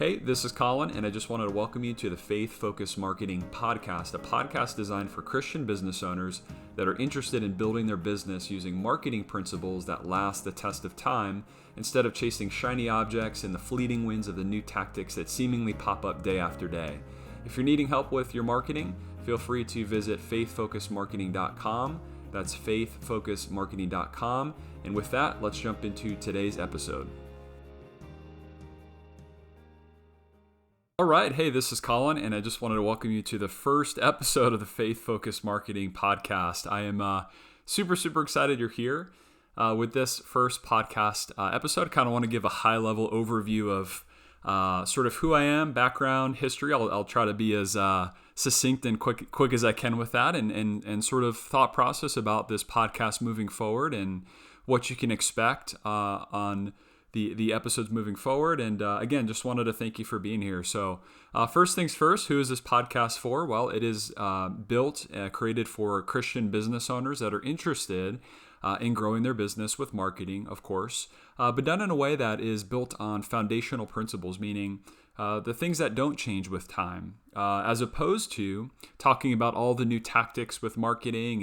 Hey, this is Colin, and I just wanted to welcome you to the Faith Focused Marketing Podcast, a podcast designed for Christian business owners that are interested in building their business using marketing principles that last the test of time instead of chasing shiny objects and the fleeting winds of the new tactics that seemingly pop up day after day. If you're needing help with your marketing, feel free to visit faithfocusedmarketing.com. That's faithfocusedmarketing.com. And with that, let's jump into today's episode. All right. Hey, this is Colin, and I just wanted to welcome you to the first episode of the Faith Focused Marketing Podcast. I am super excited you're here. With this first podcast episode, I kind of want to give a high-level overview of sort of who I am, background, history. I'll try to be as succinct and quick as I can with that, and sort of thought process about this podcast moving forward and what you can expect on the episodes moving forward. And again, just wanted to thank you for being here. So first things first, who is this podcast for? Well, it is created for Christian business owners that are interested in growing their business with marketing, of course, but done in a way that is built on foundational principles, meaning the things that don't change with time, as opposed to talking about all the new tactics with marketing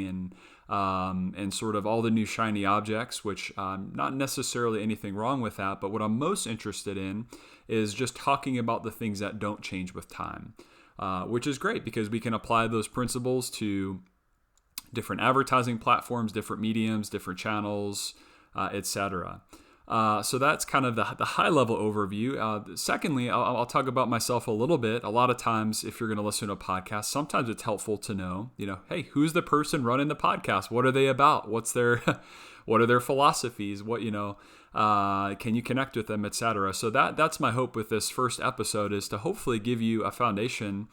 and sort of all the new shiny objects, which not necessarily anything wrong with that. But what I'm most interested in is just talking about the things that don't change with time, which is great because we can apply those principles to different advertising platforms, different mediums, different channels, etc. So that's kind of the high-level overview. Secondly, I'll talk about myself a little bit. A lot of times, if you're going to listen to a podcast, sometimes it's helpful to know, hey, who's the person running the podcast? What are they about? What are their philosophies? Can you connect with them, etc. So that's my hope with this first episode, is to hopefully give you a foundation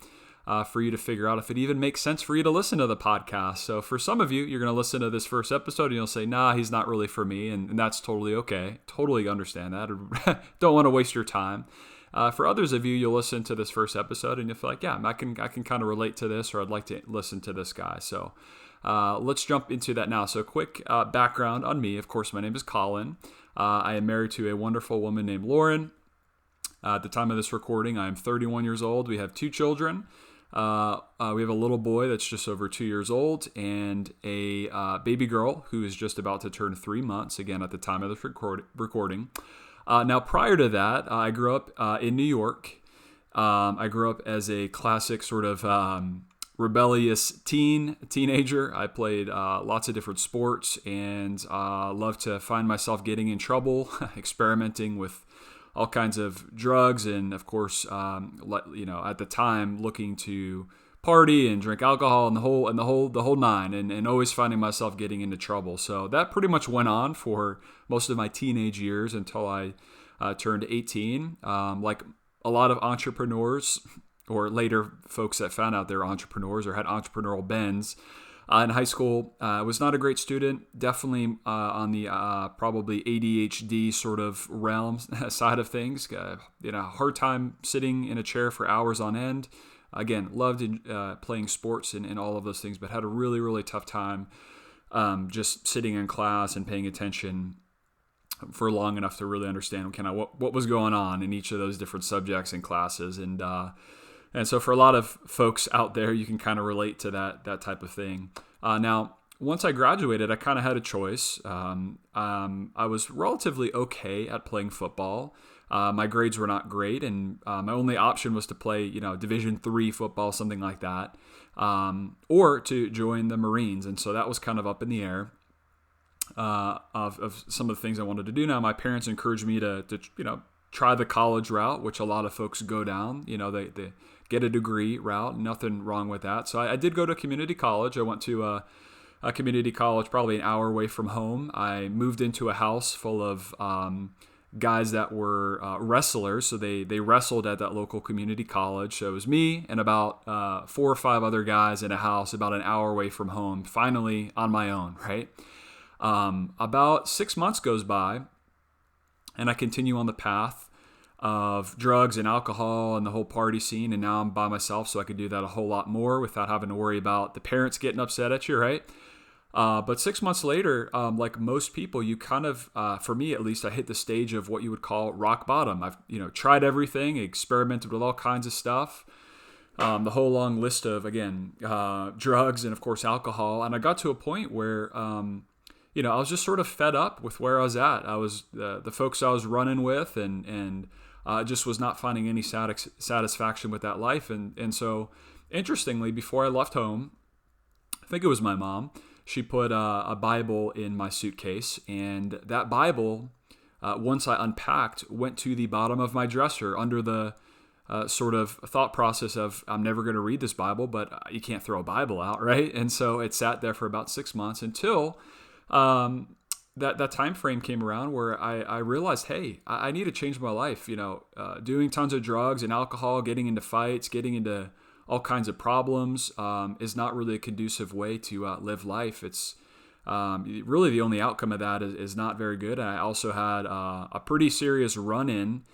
for you to figure out if it even makes sense for you to listen to the podcast. So for some of you, you're going to listen to this first episode and you'll say, nah, he's not really for me. And that's totally okay. Totally understand that. Don't want to waste your time. For others of you, you'll listen to this first episode and you'll feel like, yeah, I can kind of relate to this, or I'd like to listen to this guy. So let's jump into that now. So quick background on me. Of course, my name is Colin. I am married to a wonderful woman named Lauren. At the time of this recording, I am 31 years old. We have 2 children. We have a little boy that's just over 2 years old and a baby girl who is just about to turn 3 months, again, at the time of this recording. Now, prior to that, I grew up in New York. I grew up as a classic sort of rebellious teenager. I played lots of different sports and loved to find myself getting in trouble, experimenting with all kinds of drugs, and of course, at the time, looking to party and drink alcohol and the whole nine, and always finding myself getting into trouble. So that pretty much went on for most of my teenage years until I turned 18. Like a lot of entrepreneurs, or later folks that found out they were entrepreneurs or had entrepreneurial bends. In high school, I was not a great student, definitely on the probably ADHD sort of realm side of things. Hard time sitting in a chair for hours on end. Again, loved playing sports and all of those things, but had a really tough time just sitting in class and paying attention for long enough to really understand kind of what was going on in each of those different subjects and classes. And so for a lot of folks out there, you can kind of relate to that type of thing. Now, once I graduated, I kind of had a choice. I was relatively okay at playing football. My grades were not great, and my only option was to play, Division III football, something like that, or to join the Marines. And so that was kind of up in the air of some of the things I wanted to do. Now, my parents encouraged me to try the college route, which a lot of folks go down. They get a degree route. Nothing wrong with that. So I did go to community college. I went to a community college probably an hour away from home. I moved into a house full of guys that were wrestlers. So they wrestled at that local community college. So it was me and about 4 or 5 other guys in a house about an hour away from home, finally on my own, right? About 6 months goes by, and I continue on the path of drugs and alcohol and the whole party scene, and now I'm by myself, so I can do that a whole lot more without having to worry about the parents getting upset at you, right? But 6 months later, like most people, you kind of, for me at least, I hit the stage of what you would call rock bottom. I've tried everything, experimented with all kinds of stuff, the whole long list of again drugs and of course alcohol, and I got to a point where I was just sort of fed up with where I was at. I was the folks I was running with, and just was not finding any satisfaction with that life, and so interestingly, before I left home, I think it was my mom. She put a Bible in my suitcase, and that Bible, once I unpacked, went to the bottom of my dresser under the sort of thought process of, I'm never going to read this Bible, but you can't throw a Bible out, right? And so it sat there for about 6 months until that time frame came around where I realized, hey, I need to change my life. Doing tons of drugs and alcohol, getting into fights, getting into all kinds of problems is not really a conducive way to live life. It's really the only outcome of that is not very good. And I also had a pretty serious run-in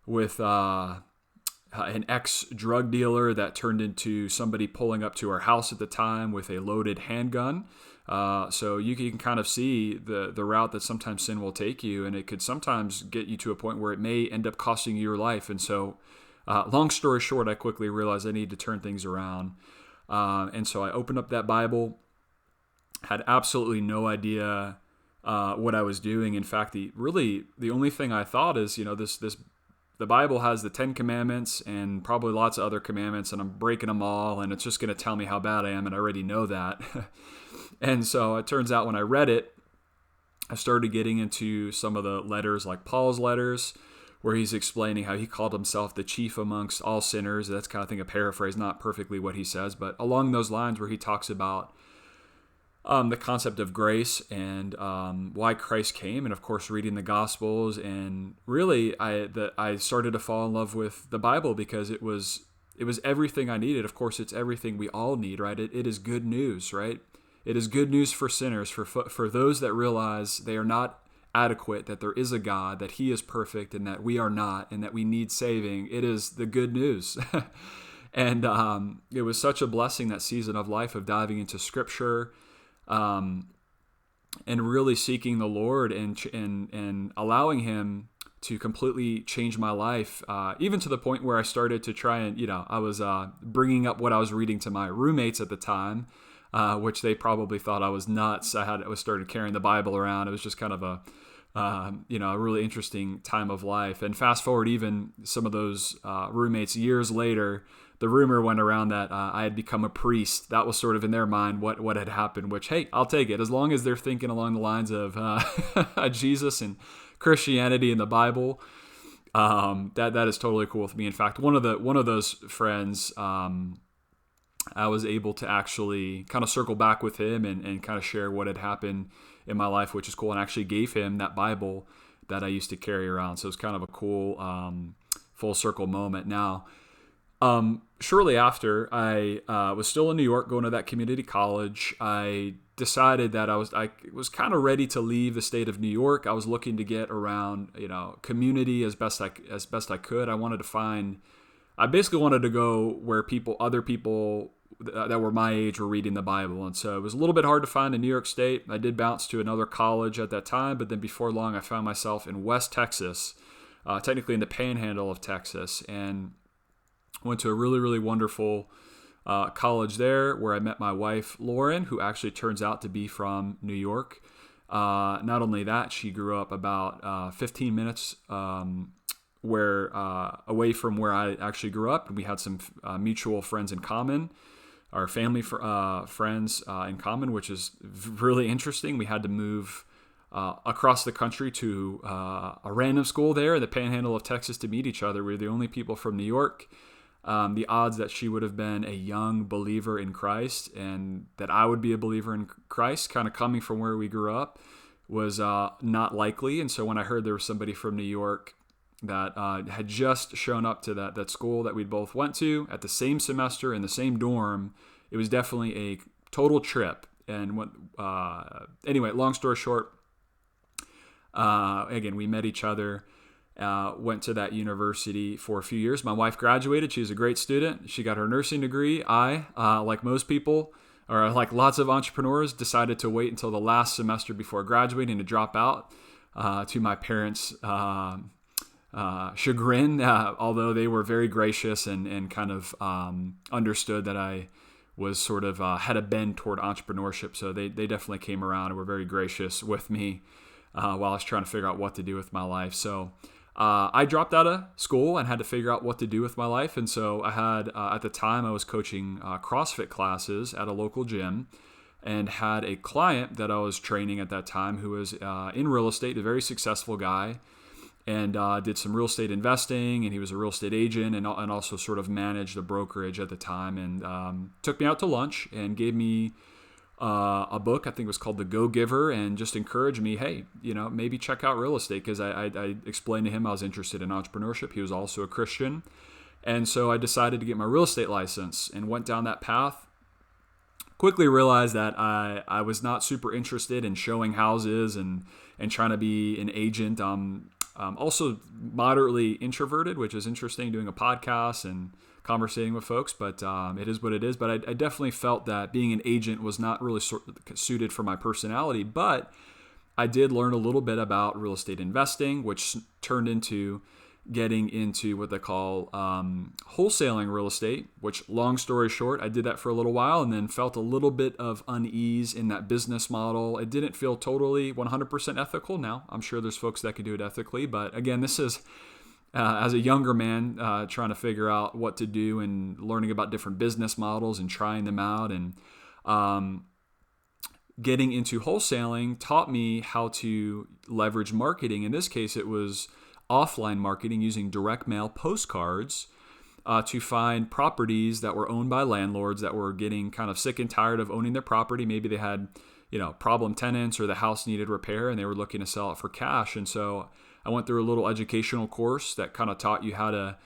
with an ex-drug dealer that turned into somebody pulling up to our house at the time with a loaded handgun. So you can kind of see the route that sometimes sin will take you, and it could sometimes get you to a point where it may end up costing you your life. And so long story short, I quickly realized I need to turn things around. And so I opened up that Bible, had absolutely no idea what I was doing. In fact, the only thing I thought is, the Bible has the 10 commandments and probably lots of other commandments, and I'm breaking them all, and it's just going to tell me how bad I am, and I already know that. And so it turns out when I read it, I started getting into some of the letters, like Paul's letters, where he's explaining how he called himself the chief amongst all sinners. That's kind of, I think, a paraphrase, not perfectly what he says, but along those lines where he talks about the concept of grace and why Christ came, and of course reading the Gospels. And really, I started to fall in love with the Bible because it was everything I needed. Of course, it's everything we all need, right? It is good news, right? It is good news for sinners, for those that realize they are not adequate, that there is a God, that He is perfect, and that we are not, and that we need saving. It is the good news. And it was such a blessing, that season of life of diving into Scripture, and really seeking the Lord and allowing Him to completely change my life, even to the point where I started to try and, I was bringing up what I was reading to my roommates at the time, which they probably thought I was nuts. I started carrying the Bible around. It was just kind of a really interesting time of life. And fast forward even some of those roommates years later, the rumor went around that I had become a priest. That was sort of in their mind what had happened, which, hey, I'll take it. As long as they're thinking along the lines of Jesus and Christianity and the Bible, that is totally cool with me. In fact, one of those friends, I was able to actually kind of circle back with him and kind of share what had happened in my life, which is cool, and actually gave him that Bible that I used to carry around. So it's kind of a cool full circle moment. Now, shortly after, I was still in New York going to that community college. I decided that I was kind of ready to leave the state of New York. I was looking to get around, community as best I could. I basically wanted to go where other people that were my age were reading the Bible. And so it was a little bit hard to find in New York State. I did bounce to another college at that time, but then before long I found myself in West Texas, technically in the panhandle of Texas, and went to a really, really wonderful college there where I met my wife, Lauren, who actually turns out to be from New York. Not only that, she grew up about 15 minutes away from where I actually grew up, and we had some mutual friends in common, our family friends in common, which is really interesting. We had to move across the country to a random school there in the panhandle of Texas to meet each other. We were the only people from New York. The odds that she would have been a young believer in Christ and that I would be a believer in Christ, kind of coming from where we grew up, was not likely. And so when I heard there was somebody from New York that had just shown up to that school that we both went to at the same semester in the same dorm, it was definitely a total trip. And anyway, long story short, again, we met each other, went to that university for a few years. My wife graduated. She was a great student. She got her nursing degree. Like most people, or like lots of entrepreneurs, decided to wait until the last semester before graduating to drop out. To my parents' chagrin, although they were very gracious and kind of understood that I was sort of had a bend toward entrepreneurship. So they definitely came around and were very gracious with me while I was trying to figure out what to do with my life. So I dropped out of school and had to figure out what to do with my life. And so I had, at the time, I was coaching CrossFit classes at a local gym and had a client that I was training at that time who was in real estate, a very successful guy, and did some real estate investing, and he was a real estate agent and also sort of managed a brokerage at the time, and took me out to lunch and gave me a book. I think it was called The Go-Giver, and just encouraged me, hey, maybe check out real estate, because I explained to him I was interested in entrepreneurship. He was also a Christian. And so I decided to get my real estate license and went down that path. Quickly realized that I was not super interested in showing houses and trying to be an agent. Also moderately introverted, which is interesting, doing a podcast and conversating with folks, but it is what it is. But I definitely felt that being an agent was not really suited for my personality, but I did learn a little bit about real estate investing, which turned into getting into what they call wholesaling real estate, which, long story short, I did that for a little while and then felt a little bit of unease in that business model. It didn't feel totally 100% ethical. Now, I'm sure there's folks that could do it ethically, but again, this is as a younger man trying to figure out what to do and learning about different business models and trying them out, and getting into wholesaling taught me how to leverage marketing. In this case, it was offline marketing using direct mail postcards to find properties that were owned by landlords that were getting kind of sick and tired of owning their property. Maybe they had, problem tenants, or the house needed repair and they were looking to sell it for cash. And so I went through a little educational course that kind of taught you how to,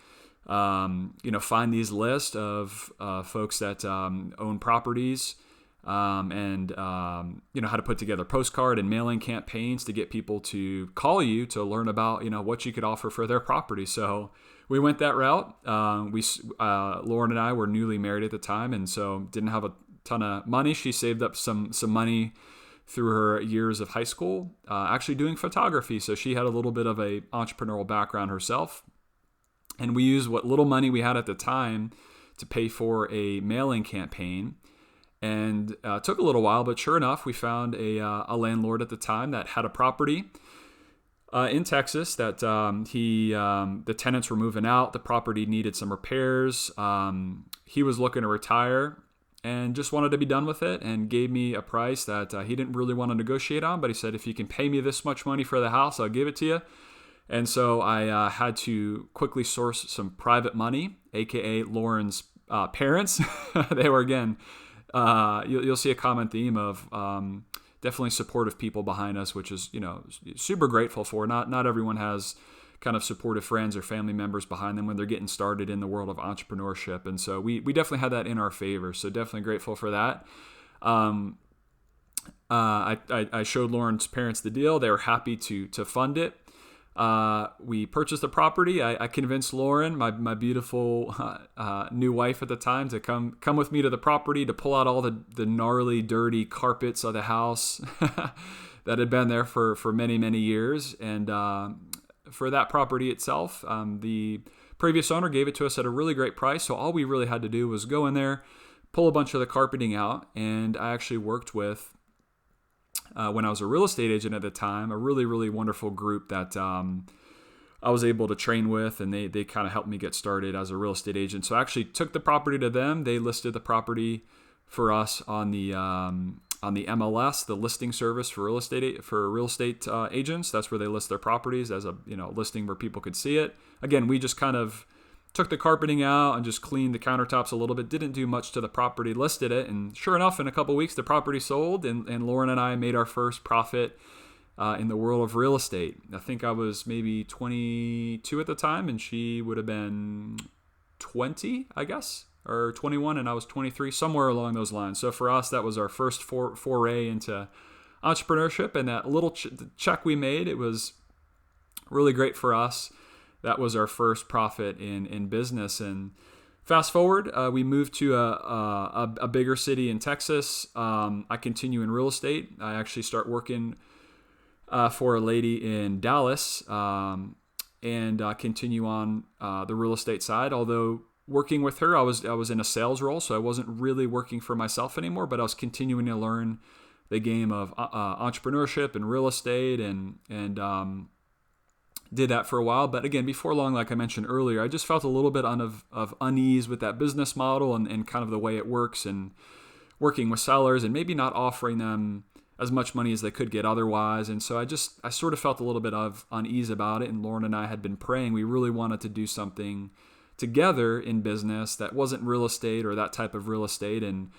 find these lists of folks that own properties, and how to put together postcard and mailing campaigns to get people to call you to learn about what you could offer for their property. So we went that route. Lauren and I were newly married at the time, and so didn't have a ton of money. She saved up some money through her years of high school, actually doing photography. So she had a little bit of a entrepreneurial background herself, and we used what little money we had at the time to pay for a mailing campaign. And it took a little while, but sure enough, we found a landlord at the time that had a property in Texas that the tenants were moving out. The property needed some repairs. He was looking to retire and just wanted to be done with it, and gave me a price that he didn't really want to negotiate on, but he said, if you can pay me this much money for the house, I'll give it to you. And so I had to quickly source some private money, aka Lauren's parents. They were, again, you'll see a common theme of definitely supportive people behind us, which is super grateful for. Not everyone has kind of supportive friends or family members behind them when they're getting started in the world of entrepreneurship, and so we definitely had that in our favor. So definitely grateful for that. I showed Lauren's parents the deal. They were happy to fund it. We purchased the property. I convinced Lauren, my beautiful new wife at the time, to come with me to the property to pull out all the gnarly, dirty carpets of the house that had been there for many, many years. And for that property itself, the previous owner gave it to us at a really great price. So all we really had to do was go in there, pull a bunch of the carpeting out, and I actually worked with, when I was a real estate agent at the time, a really, really wonderful group that I was able to train with, and they kind of helped me get started as a real estate agent. So I actually took the property to them. They listed the property for us on the MLS, the listing service for real estate agents. That's where they list their properties as a listing where people could see it. Again, we just kind of took the carpeting out and just cleaned the countertops a little bit. Didn't do much to the property, listed it, and sure enough, in a couple of weeks, the property sold, and Lauren and I made our first profit in the world of real estate. I think I was maybe 22 at the time, and she would have been 20, I guess, or 21, and I was 23, somewhere along those lines. So for us, that was our first foray into entrepreneurship, and that little check we made, it was really great for us. That was our first profit in business. And Fast forward, we moved to a bigger city in Texas. I continue in real estate. I actually start working for a lady in Dallas, and continue on the real estate side. Although working with her, I was in a sales role, so I wasn't really working for myself anymore. But I was continuing to learn the game of entrepreneurship and real estate, and did that for a while. But again, before long, like I mentioned earlier, I just felt a little bit of unease with that business model and kind of the way it works, and working with sellers and maybe not offering them as much money as they could get otherwise. And so I sort of felt a little bit of unease about it. And Lauren and I had been praying. We really wanted to do something together in business that wasn't real estate or that type of real estate. And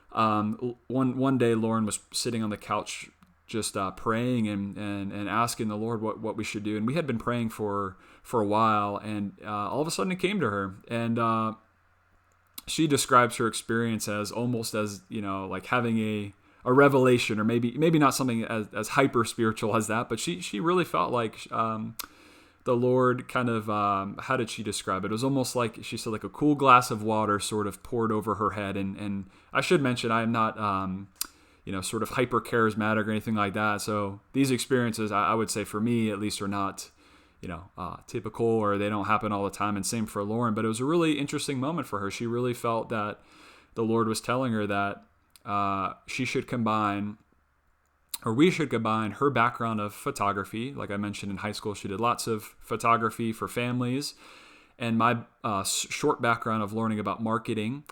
one day Lauren was sitting on the couch just praying and asking the Lord what we should do. And we had been praying for a while, and all of a sudden it came to her. And she describes her experience as almost as, like having a revelation, or maybe not something as hyper spiritual as that, but she really felt like the Lord kind of, how did she describe it? It was almost like, she said, like a cool glass of water sort of poured over her head. And I should mention, I am not, sort of hyper charismatic or anything like that. So these experiences, I would say for me at least, are not, typical, or they don't happen all the time. And same for Lauren, but it was a really interesting moment for her. She really felt that the Lord was telling her that we should combine her background of photography. Like I mentioned, in high school, she did lots of photography for families, and my short background of learning about marketing,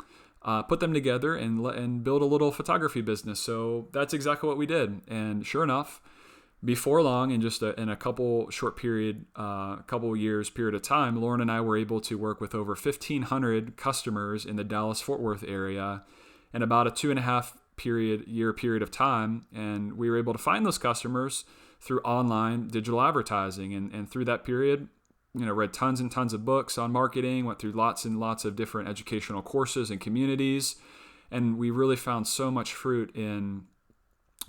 put them together and build a little photography business. So that's exactly what we did. And sure enough, before long, in just in a couple years period of time, Lauren and I were able to work with over 1,500 customers in the Dallas-Fort Worth area in about a 2.5 year period of time. And we were able to find those customers through online digital advertising. And through that period, read tons and tons of books on marketing, went through lots and lots of different educational courses and communities. And we really found so much fruit in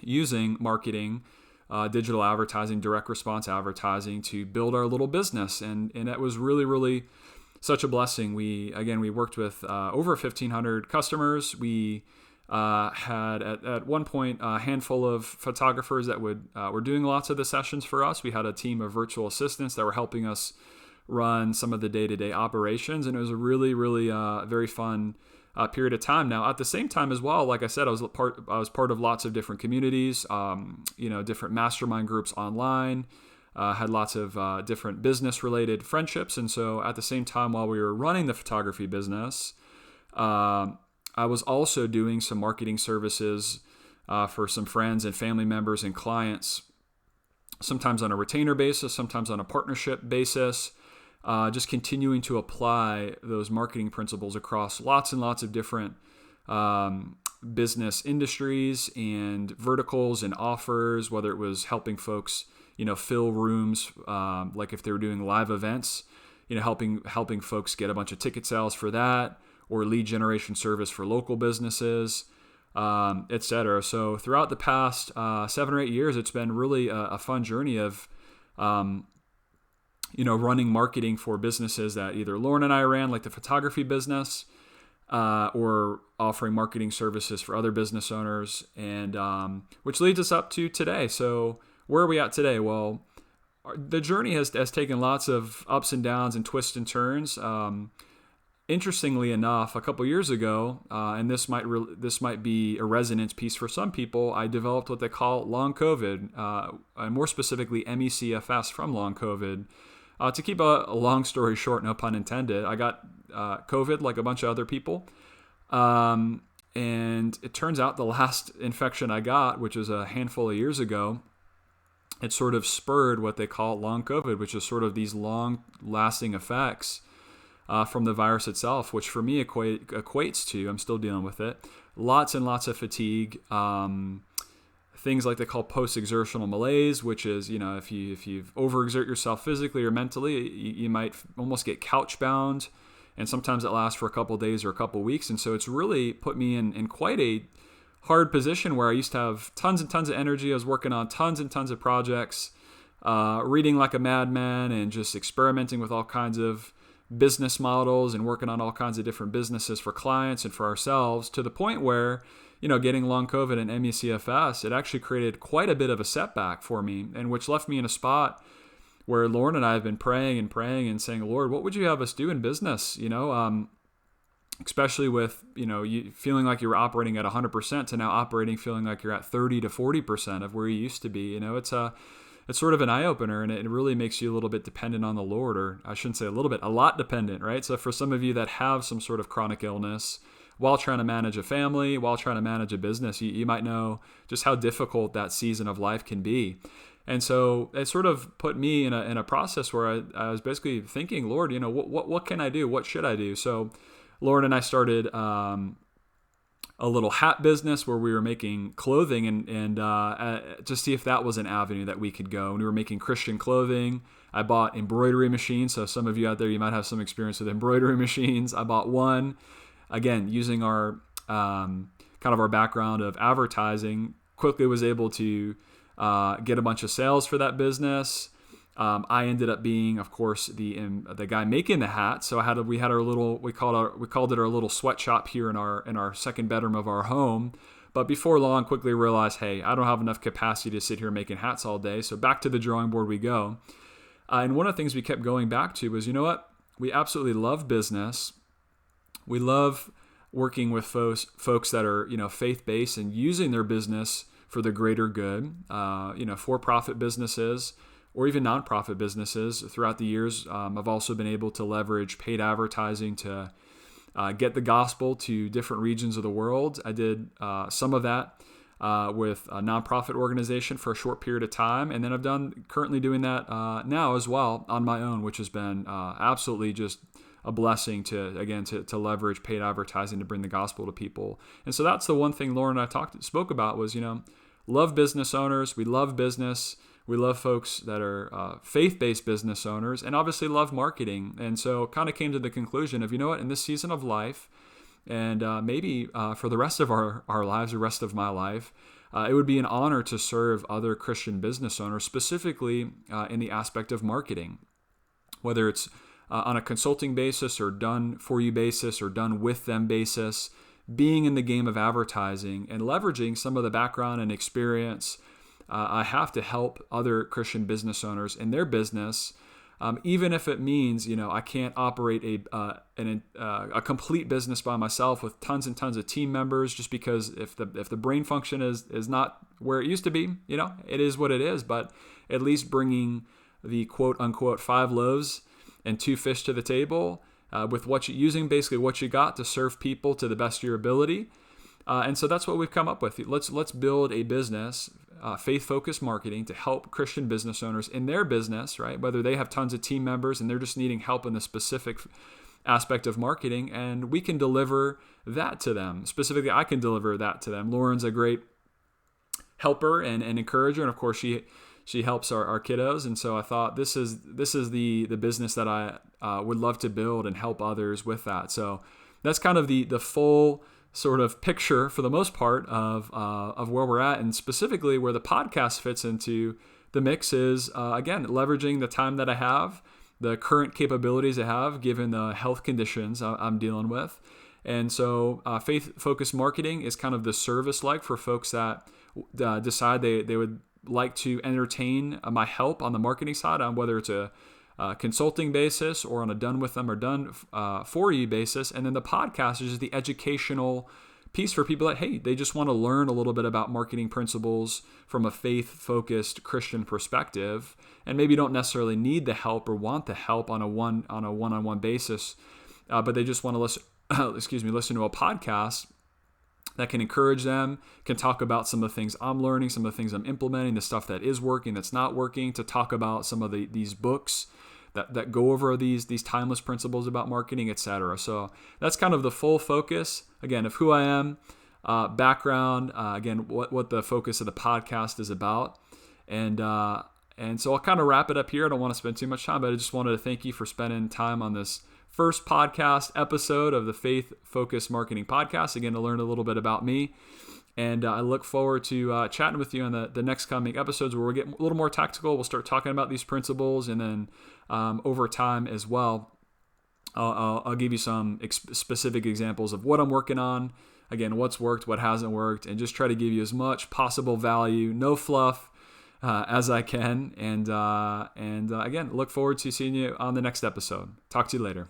using marketing, digital advertising, direct response advertising to build our little business. And that was really, really such a blessing. We worked with over 1,500 customers. We had at one point a handful of photographers that were doing lots of the sessions for us. We had a team of virtual assistants that were helping us run some of the day-to-day operations, and it was a really, really very fun period of time. Now, at the same time as well, like I said, I was part of lots of different communities, different mastermind groups online. Had lots of different business-related friendships, and so at the same time, while we were running the photography business, I was also doing some marketing services for some friends and family members and clients, sometimes on a retainer basis, sometimes on a partnership basis, just continuing to apply those marketing principles across lots and lots of different business industries and verticals and offers, whether it was helping folks, fill rooms, like if they were doing live events, helping folks get a bunch of ticket sales for that, or lead generation service for local businesses, et cetera. So throughout the past 7 or 8 years, it's been really a fun journey of, running marketing for businesses that either Lauren and I ran, like the photography business, or offering marketing services for other business owners, and which leads us up to today. So where are we at today? Well, the journey has taken lots of ups and downs and twists and turns. Interestingly enough, a couple years ago, and this might be a resonance piece for some people, I developed what they call long COVID, and more specifically MECFS from long COVID. To keep a long story short, no pun intended, I got COVID like a bunch of other people, and it turns out the last infection I got, which was a handful of years ago, it sort of spurred what they call long COVID, which is sort of these long-lasting effects from the virus itself, which for me equates to, I'm still dealing with it, lots and lots of fatigue, things like they call post-exertional malaise, which is, if you overexert yourself physically or mentally, you might almost get couch-bound, and sometimes it lasts for a couple of days or a couple of weeks. And so it's really put me in quite a hard position where I used to have tons and tons of energy. I was working on tons and tons of projects, reading like a madman, and just experimenting with all kinds of business models and working on all kinds of different businesses for clients and for ourselves, to the point where, getting long COVID and MECFS, it actually created quite a bit of a setback for me, and which left me in a spot where Lauren and I have been praying and saying, Lord, what would you have us do in business? Especially with, you feeling like you're operating at 100% to now operating, feeling like you're at 30 to 40% of where you used to be. It's sort of an eye-opener, and it really makes you a little bit dependent on the Lord, or I shouldn't say a little bit, a lot dependent, right? So for some of you that have some sort of chronic illness while trying to manage a family, while trying to manage a business, you might know just how difficult that season of life can be. And so it sort of put me in a process where I was basically thinking, Lord, what can I do? What should I do? So Lauren and I started a little hat business where we were making clothing and to see if that was an avenue that we could go. And we were making Christian clothing. I bought embroidery machines. So some of you out there, you might have some experience with embroidery machines. I bought one, again, using our kind of our background of advertising, quickly was able to get a bunch of sales for that business. I ended up being, of course, the guy making the hat. So we had our little, we called it our little sweatshop here in our second bedroom of our home. But before long, quickly realized, hey, I don't have enough capacity to sit here making hats all day. So back to the drawing board we go. And one of the things we kept going back to was, we absolutely love business. We love working with folks that are, faith-based and using their business for the greater good, for-profit businesses, or even nonprofit businesses. Throughout the years, I've also been able to leverage paid advertising to get the gospel to different regions of the world. I did some of that with a nonprofit organization for a short period of time, and then I'm currently doing that now as well on my own, which has been absolutely just a blessing to leverage paid advertising to bring the gospel to people. And so that's the one thing Lauren and I spoke about was, love business owners. We love business. We love folks that are faith-based business owners, and obviously love marketing. And so kind of came to the conclusion of, in this season of life, and maybe for the rest of our lives, the rest of my life, it would be an honor to serve other Christian business owners, specifically in the aspect of marketing, whether it's on a consulting basis or done for you basis or done with them basis, being in the game of advertising and leveraging some of the background and experience I have to help other Christian business owners in their business, even if it means, I can't operate a complete business by myself with tons and tons of team members, just because if the brain function is not where it used to be, it is what it is. But at least bringing the quote unquote 5 loaves and 2 fish to the table with using basically what you got to serve people to the best of your ability. And so that's what we've come up with. Let's build a business, faith-focused marketing, to help Christian business owners in their business, right? Whether they have tons of team members and they're just needing help in the specific aspect of marketing, and we can deliver that to them. Specifically, I can deliver that to them. Lauren's a great helper and encourager, and of course she helps our kiddos. And so I thought this is the business that I would love to build and help others with that. So that's kind of the full sort of picture for the most part of where we're at, and specifically where the podcast fits into the mix is, again, leveraging the time that I have, the current capabilities I have, given the health conditions I'm dealing with. And so faith-focused marketing is kind of the service for folks that decide they would like to entertain my help on the marketing side, on whether it's a consulting basis or on a done with them or done for you basis. And then the podcast is just the educational piece for people that, hey, they just want to learn a little bit about marketing principles from a faith-focused Christian perspective, and maybe don't necessarily need the help or want the help on a one-on-one basis, but they just want to listen to a podcast that can encourage them, can talk about some of the things I'm learning, some of the things I'm implementing, the stuff that is working, that's not working, to talk about some of these books that go over these timeless principles about marketing, etc. So that's kind of the full focus, again, of who I am, background, again, what the focus of the podcast is about. And so I'll kind of wrap it up here. I don't want to spend too much time, but I just wanted to thank you for spending time on this first podcast episode of the Faith Focused Marketing Podcast, again, to learn a little bit about me. And I look forward to chatting with you on the next coming episodes, where we'll get a little more tactical. We'll start talking about these principles, and then over time as well, I'll give you some specific examples of what I'm working on. Again, what's worked, what hasn't worked, and just try to give you as much possible value, no fluff, as I can. And again, look forward to seeing you on the next episode. Talk to you later.